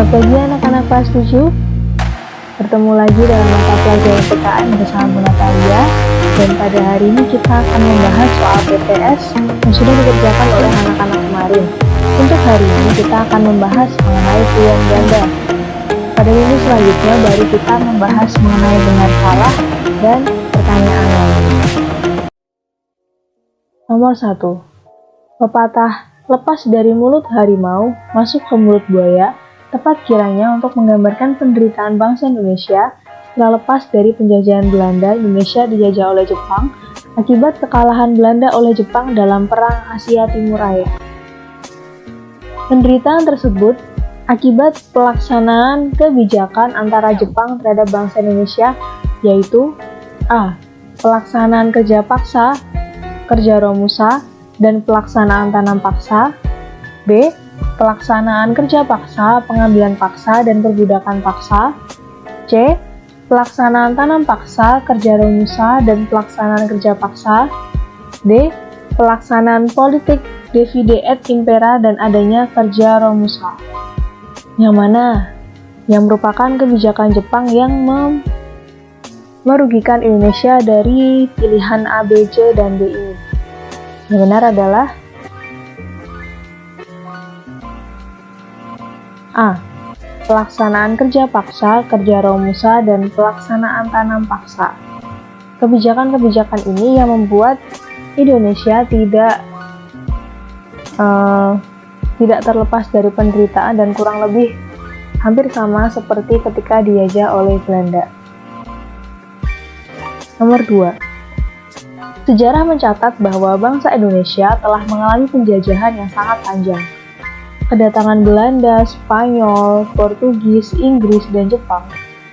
Selamat pagi anak-anak kelas 7. Bertemu lagi dalam mata pelajaran PKN bersama Bu Natalia. Dan pada hari ini kita akan membahas soal BTS yang sudah dikerjakan oleh anak-anak kemarin. Untuk hari ini kita akan membahas mengenai pilihan ganda. Pada minggu selanjutnya baru kita membahas mengenai benar salah dan pertanyaan lainnya. Nomor 1. Pepatah lepas dari mulut harimau, masuk ke mulut buaya, tepat kiranya untuk menggambarkan penderitaan bangsa Indonesia setelah lepas dari penjajahan Belanda. Indonesia dijajah oleh Jepang akibat kekalahan Belanda oleh Jepang dalam Perang Asia Timur Raya. Penderitaan tersebut akibat pelaksanaan kebijakan antara Jepang terhadap bangsa Indonesia, yaitu A. Pelaksanaan kerja paksa, kerja romusa, dan pelaksanaan tanam paksa. B. Pelaksanaan kerja paksa, pengambilan paksa, dan perbudakan paksa. C. Pelaksanaan tanam paksa, kerja romusa, dan pelaksanaan kerja paksa. D. Pelaksanaan politik divide et impera dan adanya kerja romusa. Yang mana? Yang merupakan kebijakan Jepang yang merugikan Indonesia dari pilihan A, B, C, dan D ini. Yang benar adalah A. Pelaksanaan kerja paksa, kerja romusa, dan pelaksanaan tanam paksa. Kebijakan-kebijakan ini yang membuat Indonesia tidak terlepas dari penderitaan dan kurang lebih hampir sama seperti ketika dijajah oleh Belanda. Nomor 2. Sejarah mencatat bahwa bangsa Indonesia telah mengalami penjajahan yang sangat panjang. Kedatangan Belanda, Spanyol, Portugis, Inggris, dan Jepang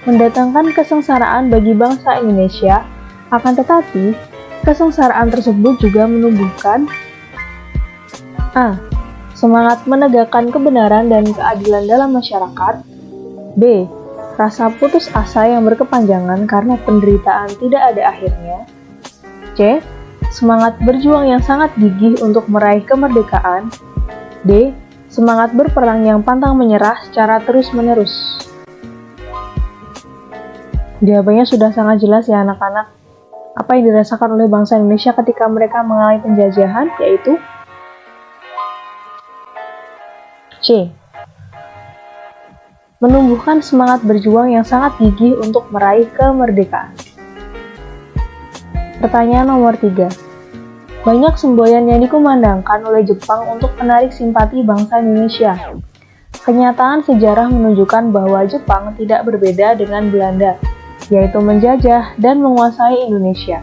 mendatangkan kesengsaraan bagi bangsa Indonesia. Akan tetapi, kesengsaraan tersebut juga menumbuhkan A. Semangat menegakkan kebenaran dan keadilan dalam masyarakat. B. Rasa putus asa yang berkepanjangan karena penderitaan tidak ada akhirnya. C. Semangat berjuang yang sangat gigih untuk meraih kemerdekaan. D. Semangat berperang yang pantang menyerah secara terus-menerus. Jawabannya sudah sangat jelas ya anak-anak. Apa yang dirasakan oleh bangsa Indonesia ketika mereka mengalami penjajahan, yaitu C. Menumbuhkan semangat berjuang yang sangat gigih untuk meraih kemerdekaan. Pertanyaan nomor 3. Banyak semboyan yang dikumandangkan oleh Jepang untuk menarik simpati bangsa Indonesia. Kenyataan sejarah menunjukkan bahwa Jepang tidak berbeda dengan Belanda, yaitu menjajah dan menguasai Indonesia.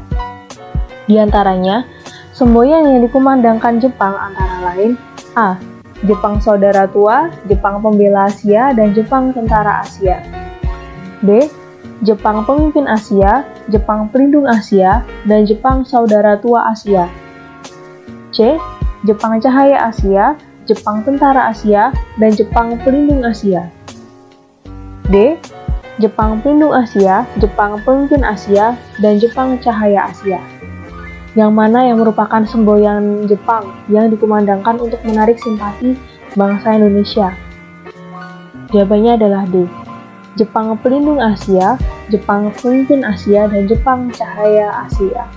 Di antaranya, semboyan yang dikumandangkan Jepang antara lain A. Jepang Saudara Tua, Jepang Pembela Asia, dan Jepang Tentara Asia. B. Jepang Pemimpin Asia, Jepang Pelindung Asia, dan Jepang Saudara Tua Asia. C. Jepang Cahaya Asia, Jepang Tentara Asia, dan Jepang Pelindung Asia. D. Jepang Pelindung Asia, Jepang Pemimpin Asia, dan Jepang Cahaya Asia. Yang mana yang merupakan semboyan Jepang yang dikumandangkan untuk menarik simpati bangsa Indonesia? Jawabannya adalah D. Jepang Pelindung Asia, Jepang Pemimpin Asia, dan Jepang Cahaya Asia.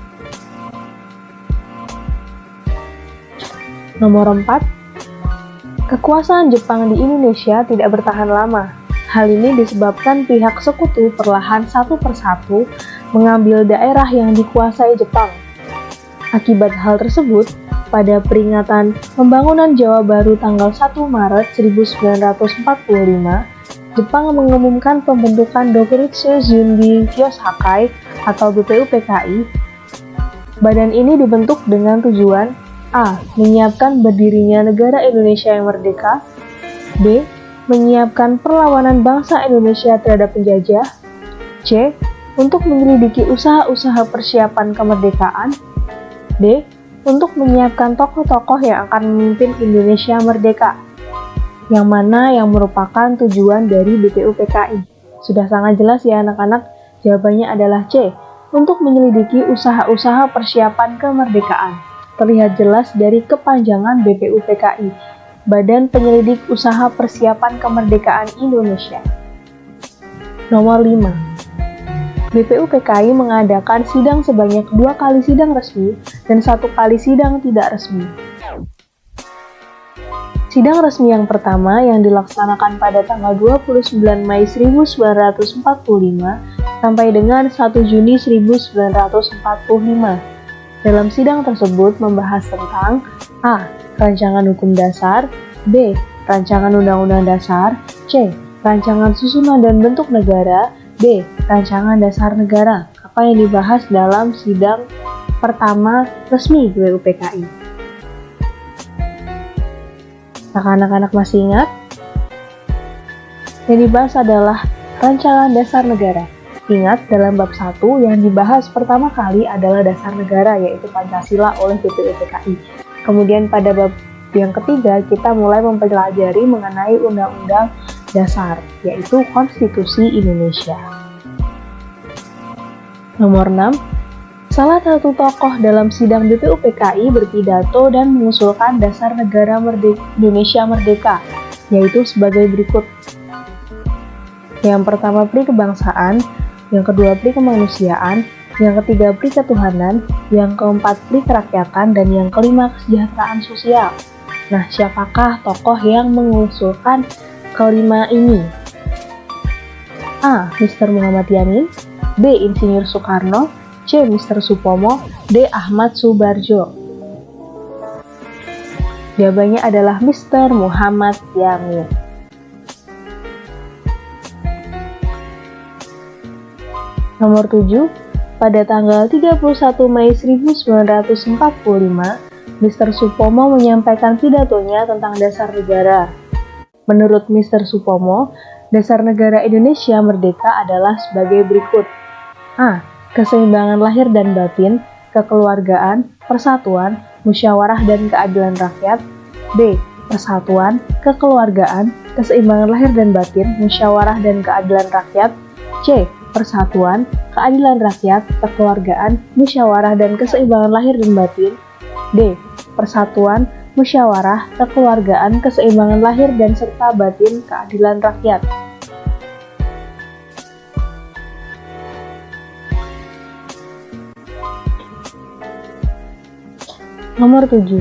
Nomor 4. Kekuasaan Jepang di Indonesia tidak bertahan lama. Hal ini disebabkan pihak sekutu perlahan satu persatu mengambil daerah yang dikuasai Jepang. Akibat hal tersebut, pada peringatan pembangunan Jawa Baru tanggal 1 Maret 1945, Jepang mengumumkan pembentukan Dokuritsu Junbi Kyosakai atau BPUPKI. Badan ini dibentuk dengan tujuan A. Menyiapkan berdirinya negara Indonesia yang merdeka. B. Menyiapkan perlawanan bangsa Indonesia terhadap penjajah. C. Untuk menyelidiki usaha-usaha persiapan kemerdekaan. D. Untuk menyiapkan tokoh-tokoh yang akan memimpin Indonesia merdeka. Yang mana yang merupakan tujuan dari BPUPKI? Sudah sangat jelas ya anak-anak, jawabannya adalah C. Untuk menyelidiki usaha-usaha persiapan kemerdekaan. Terlihat jelas dari kepanjangan BPUPKI. Badan Penyelidik Usaha Persiapan Kemerdekaan Indonesia. Nomor 5. BPUPKI mengadakan sidang sebanyak 2 kali sidang resmi dan 1 kali sidang tidak resmi. Sidang resmi yang pertama yang dilaksanakan pada tanggal 29 Mei 1945 sampai dengan 1 Juni 1945. Dalam sidang tersebut membahas tentang A. Rancangan Hukum Dasar, B. Rancangan Undang-Undang Dasar, C. Rancangan Susunan dan Bentuk Negara, D. Rancangan Dasar Negara. Apa yang dibahas dalam sidang pertama resmi BPUPKI? Anak-anak masih ingat? Yang dibahas adalah Rancangan Dasar Negara. Ingat, dalam bab 1 yang dibahas pertama kali adalah Dasar Negara, yaitu Pancasila oleh BPUPKI. Kemudian pada bab yang ketiga, kita mulai mempelajari mengenai Undang-Undang Dasar, yaitu Konstitusi Indonesia. Nomor 6. Salah satu tokoh dalam sidang BPUPKI berpidato dan mengusulkan Dasar Negara Indonesia Merdeka, yaitu sebagai berikut. Yang pertama, pri kebangsaan, yang kedua, pri kemanusiaan, yang ketiga, pri ketuhanan, yang keempat, pri kerakyatan, dan yang kelima, kesejahteraan sosial. Nah, siapakah tokoh yang mengusulkan kelima ini? A. Mr. Muhammad Yamin, B. Insinyur Soekarno, C. Mr. Supomo, D. Ahmad Subarjo. Jawabannya adalah Mr. Muhammad Yamin. Nomor 7. Pada tanggal 31 Mei 1945, Mr. Supomo menyampaikan pidatonya tentang dasar negara. Menurut Mr. Supomo, dasar negara Indonesia Merdeka adalah sebagai berikut. A. Keseimbangan lahir dan batin, kekeluargaan, persatuan, musyawarah dan keadilan rakyat. B. Persatuan, kekeluargaan, keseimbangan lahir dan batin, musyawarah dan keadilan rakyat. C. Persatuan, keadilan rakyat, kekeluargaan, musyawarah, dan keseimbangan lahir dan batin. D. Persatuan, musyawarah, kekeluargaan, keseimbangan lahir dan serta batin, keadilan rakyat. Nomor 7.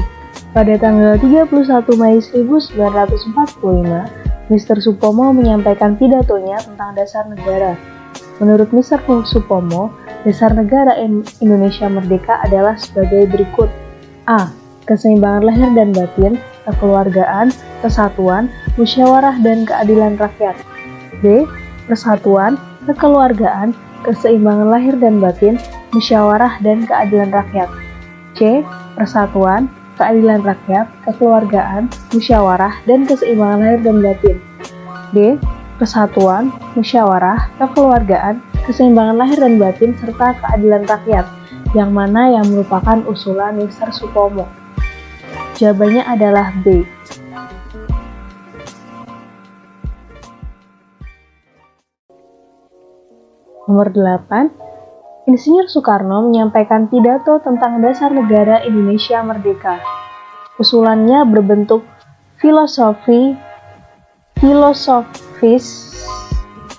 Pada tanggal 31 Mei 1945, Mr. Supomo menyampaikan pidatonya tentang dasar negara. Menurut Mr. Supomo, dasar negara Indonesia Merdeka adalah sebagai berikut. A. Keseimbangan lahir dan batin, kekeluargaan, kesatuan, musyawarah dan keadilan rakyat. B. Persatuan, kekeluargaan, keseimbangan lahir dan batin, musyawarah dan keadilan rakyat. C. Persatuan, keadilan rakyat, kekeluargaan, musyawarah dan keseimbangan lahir dan batin. D. Persatuan, musyawarah, kekeluargaan, keseimbangan lahir dan batin, serta keadilan rakyat, yang mana yang merupakan usulan Mr. Supomo. Jawabannya adalah B. Nomor 8. Insinyur Soekarno menyampaikan pidato tentang dasar negara Indonesia Merdeka. Usulannya berbentuk filosofis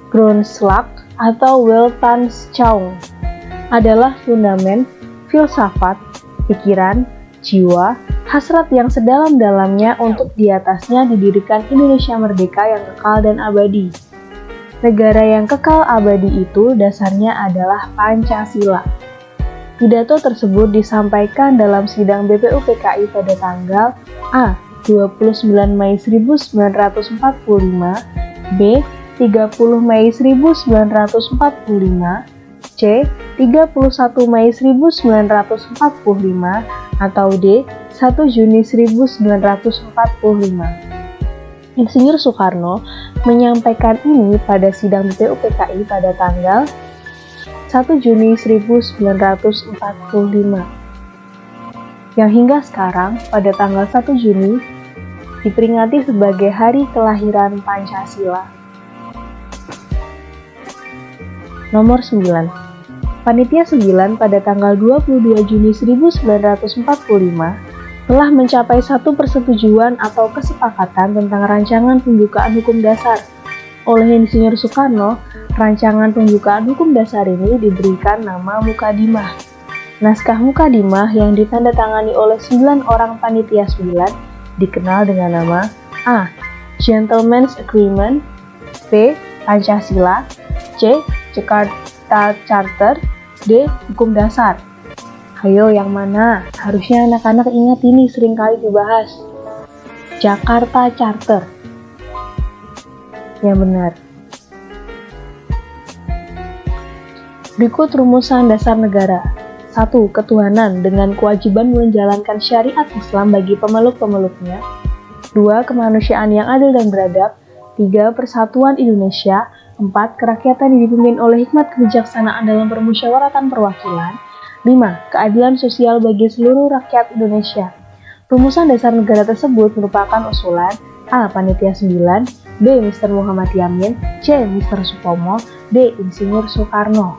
Grundslag atau Weltanschauung, adalah fundament, filsafat, pikiran, jiwa, hasrat yang sedalam-dalamnya untuk di atasnya didirikan Indonesia Merdeka yang kekal dan abadi. Negara yang kekal abadi itu dasarnya adalah Pancasila. Pidato tersebut disampaikan dalam sidang BPUPKI pada tanggal A. 29 Mei 1945, B. 30 Mei 1945, C. 31 Mei 1945, atau D. 1 Juni 1945. Insinyur Soekarno menyampaikan ini pada sidang BPUPKI pada tanggal 1 Juni 1945. Yang hingga sekarang pada tanggal 1 Juni diperingati sebagai hari kelahiran Pancasila. Nomor 9. Panitia 9 pada tanggal 22 Juni 1945 telah mencapai satu persetujuan atau kesepakatan tentang rancangan pembukaan hukum dasar. Oleh Insinyur Soekarno, rancangan pembukaan hukum dasar ini diberikan nama Mukadimah. Naskah Mukadimah yang ditandatangani oleh 9 orang panitia 9 dikenal dengan nama A. Gentleman's Agreement, B. Pancasila, C. Jakarta Charter, D. Hukum Dasar. Ayo yang mana? Harusnya anak-anak ingat ini sering kali dibahas. Jakarta Charter. Yang benar. Berikut rumusan dasar negara. 1. Ketuhanan dengan kewajiban menjalankan syariat Islam bagi pemeluk-pemeluknya. 2. Kemanusiaan yang adil dan beradab. 3. Persatuan Indonesia. 4. Kerakyatan yang dipimpin oleh hikmat kebijaksanaan dalam permusyawaratan perwakilan. 5. Keadilan sosial bagi seluruh rakyat Indonesia. Rumusan dasar negara tersebut merupakan usulan A. Panitia 9, B. Mr. Muhammad Yamin, C. Mr. Supomo, D. Insinyur Soekarno.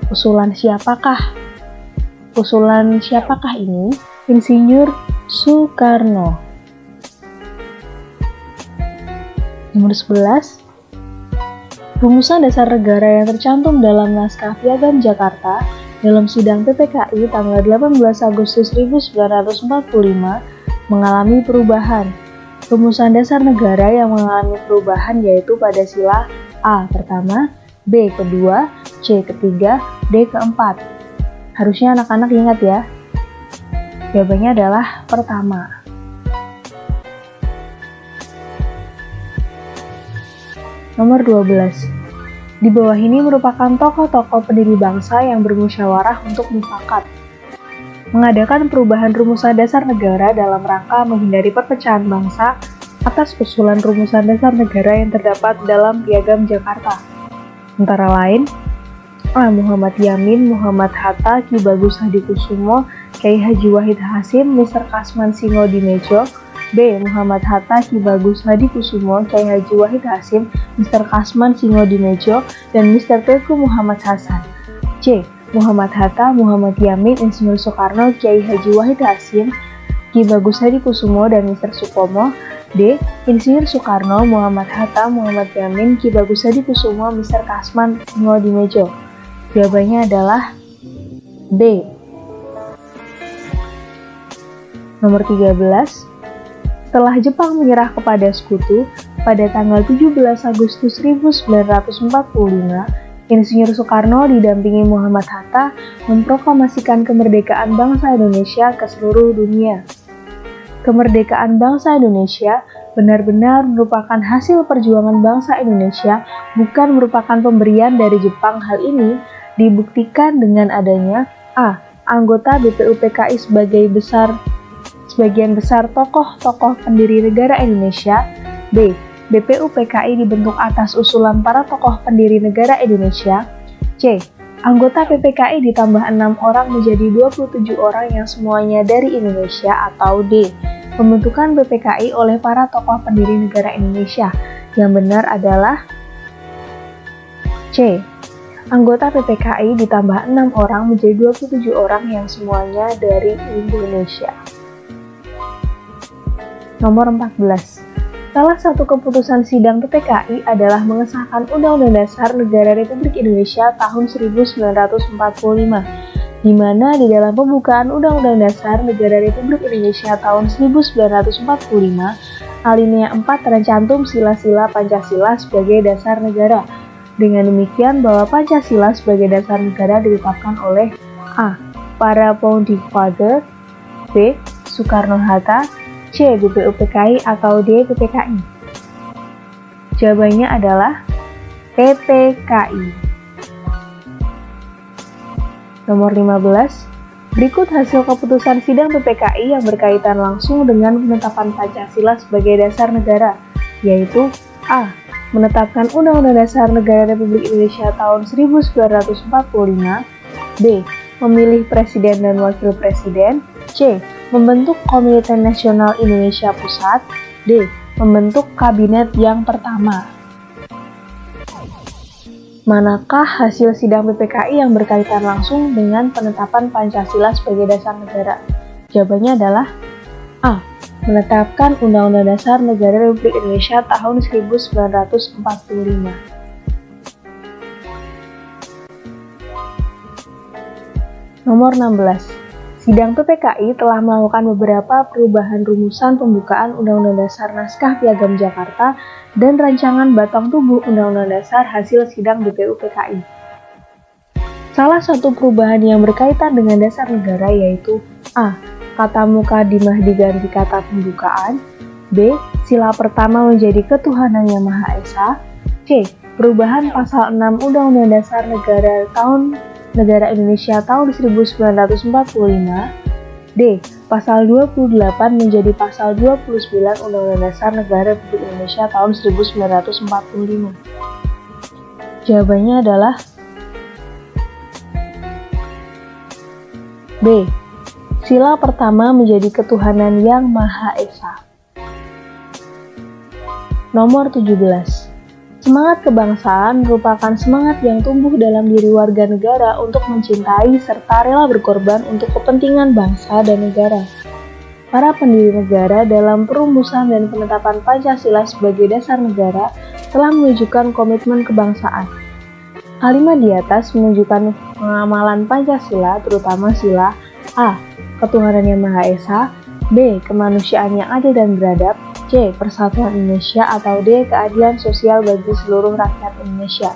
Usulan siapakah? Usulan siapakah ini? Insinyur Soekarno. Nomor 11. Rumusan dasar negara yang tercantum dalam naskah Piagam Jakarta dalam sidang PPKI tanggal 18 Agustus 1945 mengalami perubahan. Rumusan dasar negara yang mengalami perubahan yaitu pada sila A pertama, B kedua, C ketiga, D keempat. Harusnya anak-anak ingat ya. Jawabannya adalah pertama. Nomor 12. Di bawah ini merupakan tokoh-tokoh pendiri bangsa yang bermusyawarah untuk mufakat mengadakan perubahan rumusan dasar negara dalam rangka menghindari perpecahan bangsa atas usulan rumusan dasar negara yang terdapat dalam Piagam Jakarta. Antara lain, A. Muhammad Yamin, Muhammad Hatta, Ki Bagus Hadikusumo, Kyai Haji Wahid Hasyim, Mr. Kasman Singodimedjo. B. Muhammad Hatta, Ki Bagus Hadikusumo, Kyai Haji Wahid Hasyim, Mr. Kasman Singodimedjo, dan Mr. Teguh Muhammad Hasan. C. Muhammad Hatta, Muhammad Yamin, Insinyur Soekarno, Kyai Haji Wahid Hasyim, Ki Bagus Hadikusumo, dan Mr. Supomo. D. Insinyur Soekarno, Muhammad Hatta, Muhammad Yamin, Ki Bagus Hadikusumo, Mr. Kasman Singodimedjo. Jawabannya adalah B. Nomor 13. Setelah Jepang menyerah kepada sekutu pada tanggal 17 Agustus 1945, Insinyur Soekarno didampingi Muhammad Hatta memproklamasikan kemerdekaan bangsa Indonesia ke seluruh dunia. Kemerdekaan bangsa Indonesia benar-benar merupakan hasil perjuangan bangsa Indonesia, bukan merupakan pemberian dari Jepang. Hal ini dibuktikan dengan adanya A. Anggota BPUPKI sebagian besar tokoh-tokoh pendiri negara Indonesia. B. BPUPKI dibentuk atas usulan para tokoh pendiri negara Indonesia. C. Anggota PPKI ditambah 6 orang menjadi 27 orang yang semuanya dari Indonesia. Atau D. Pembentukan PPKI oleh para tokoh pendiri negara Indonesia. Yang benar adalah C. Anggota PPKI ditambah 6 orang menjadi 27 orang yang semuanya dari Indonesia. Nomor 14. Salah satu keputusan sidang PPKI adalah mengesahkan Undang-Undang Dasar Negara Republik Indonesia tahun 1945, di mana di dalam pembukaan Undang-Undang Dasar Negara Republik Indonesia tahun 1945, alinea 4 tercantum sila-sila Pancasila sebagai dasar negara. Dengan demikian bahwa Pancasila sebagai dasar negara ditetapkan oleh A. Para Founding Father, B. Soekarno-Hatta, C. BPUPKI, atau D. PPKI. Jawabannya adalah PPKI. Nomor 15. Berikut hasil keputusan sidang PPKI yang berkaitan langsung dengan penetapan Pancasila sebagai dasar negara, yaitu A. Menetapkan Undang-Undang Dasar Negara Republik Indonesia tahun 1945. B. Memilih Presiden dan Wakil Presiden. C. Membentuk Komite Nasional Indonesia Pusat. D. Membentuk Kabinet yang pertama. Manakah hasil sidang PPKI yang berkaitan langsung dengan penetapan Pancasila sebagai dasar negara? Jawabannya adalah A. Menetapkan Undang-Undang Dasar Negara Republik Indonesia tahun 1945. Nomor 16. Sidang PPKI telah melakukan beberapa perubahan rumusan pembukaan Undang-Undang Dasar Naskah Piagam Jakarta dan rancangan batang tubuh Undang-Undang Dasar hasil sidang BPU PKI. Salah satu perubahan yang berkaitan dengan dasar negara yaitu A. Kata mukadimah diganti kata pembukaan. B. Sila pertama menjadi ketuhanan yang Maha Esa. C. Perubahan pasal 6 Undang-Undang Dasar Negara Indonesia tahun 1945. D. Pasal 28 menjadi pasal 29 Undang-Undang Dasar Negara Republik Indonesia tahun 1945. Jawabannya adalah B. Sila pertama menjadi ketuhanan yang Maha Esa. Nomor 17. Semangat kebangsaan merupakan semangat yang tumbuh dalam diri warga negara untuk mencintai serta rela berkorban untuk kepentingan bangsa dan negara. Para pendiri negara dalam perumusan dan penetapan Pancasila sebagai dasar negara telah menunjukkan komitmen kebangsaan. Kalimat di atas menunjukkan pengamalan Pancasila, terutama sila A. Ketuhanan yang Maha Esa. B. Kemanusiaan yang adil dan beradab. C. Persatuan Indonesia. Atau D. Keadilan sosial bagi seluruh rakyat Indonesia.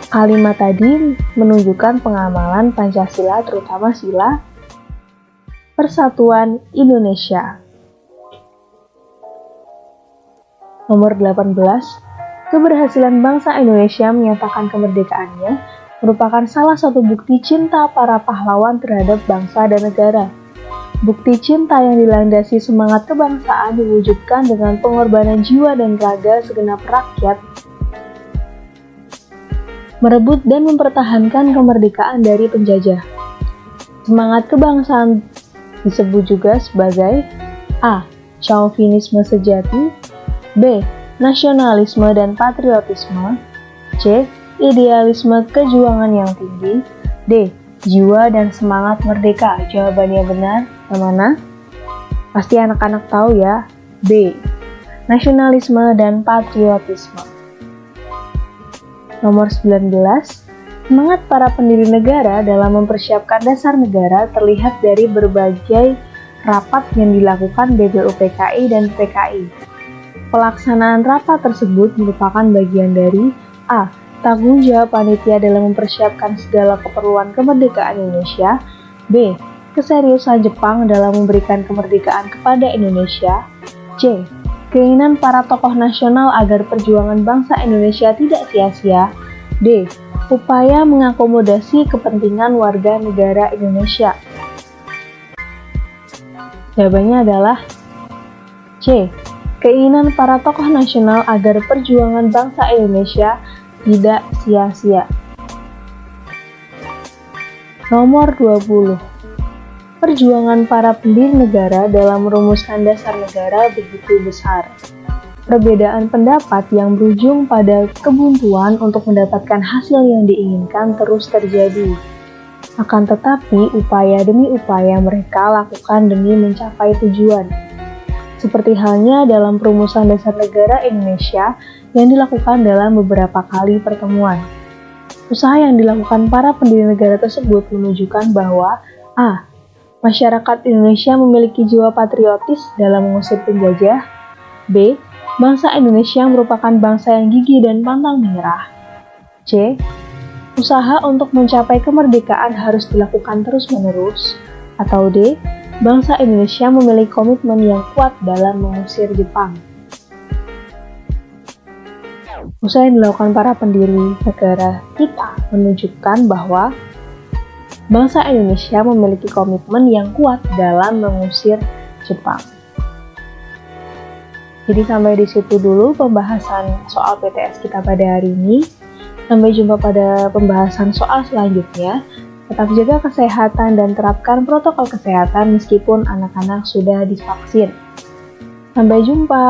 Kalimat tadi menunjukkan pengamalan Pancasila, terutama sila Persatuan Indonesia. Nomor 18. Keberhasilan bangsa Indonesia menyatakan kemerdekaannya merupakan salah satu bukti cinta para pahlawan terhadap bangsa dan negara. Bukti cinta yang dilandasi semangat kebangsaan diwujudkan dengan pengorbanan jiwa dan raga segenap rakyat, merebut dan mempertahankan kemerdekaan dari penjajah. Semangat kebangsaan disebut juga sebagai A. Chauvinisme sejati. B. Nasionalisme dan patriotisme. C. Idealisme kejuangan yang tinggi. D. Jiwa dan semangat merdeka. Jawabannya benar, yang mana? Pasti anak-anak tahu ya. B. Nasionalisme dan patriotisme. Nomor 19. Semangat para pendiri negara dalam mempersiapkan dasar negara terlihat dari berbagai rapat yang dilakukan BPU PKI dan PKI. Pelaksanaan rapat tersebut merupakan bagian dari A. Tanggung jawab panitia dalam mempersiapkan segala keperluan kemerdekaan Indonesia. B. Keseriusan Jepang dalam memberikan kemerdekaan kepada Indonesia. C. Keinginan para tokoh nasional agar perjuangan bangsa Indonesia tidak sia-sia. D. Upaya mengakomodasi kepentingan warga negara Indonesia. Jawabannya adalah C. Keinginan para tokoh nasional agar perjuangan bangsa Indonesia tidak sia-sia. Nomor 20. Perjuangan para pendiri negara dalam merumuskan dasar negara begitu besar. Perbedaan pendapat yang berujung pada kebuntuan untuk mendapatkan hasil yang diinginkan terus terjadi. Akan tetapi, upaya demi upaya mereka lakukan demi mencapai tujuan. Seperti halnya dalam perumusan dasar negara Indonesia yang dilakukan dalam beberapa kali pertemuan. Usaha yang dilakukan para pendiri negara tersebut menunjukkan bahwa A. Masyarakat Indonesia memiliki jiwa patriotis dalam mengusir penjajah. B. Bangsa Indonesia merupakan bangsa yang gigih dan pantang menyerah. C. Usaha untuk mencapai kemerdekaan harus dilakukan terus-menerus. Atau D. Bangsa Indonesia memiliki komitmen yang kuat dalam mengusir Jepang. Usaha yang dilakukan para pendiri negara kita menunjukkan bahwa bangsa Indonesia memiliki komitmen yang kuat dalam mengusir Jepang. Jadi sampai di situ dulu pembahasan soal PTS kita pada hari ini. Sampai jumpa pada pembahasan soal selanjutnya. Tetap jaga kesehatan dan terapkan protokol kesehatan meskipun anak-anak sudah divaksin. Sampai jumpa.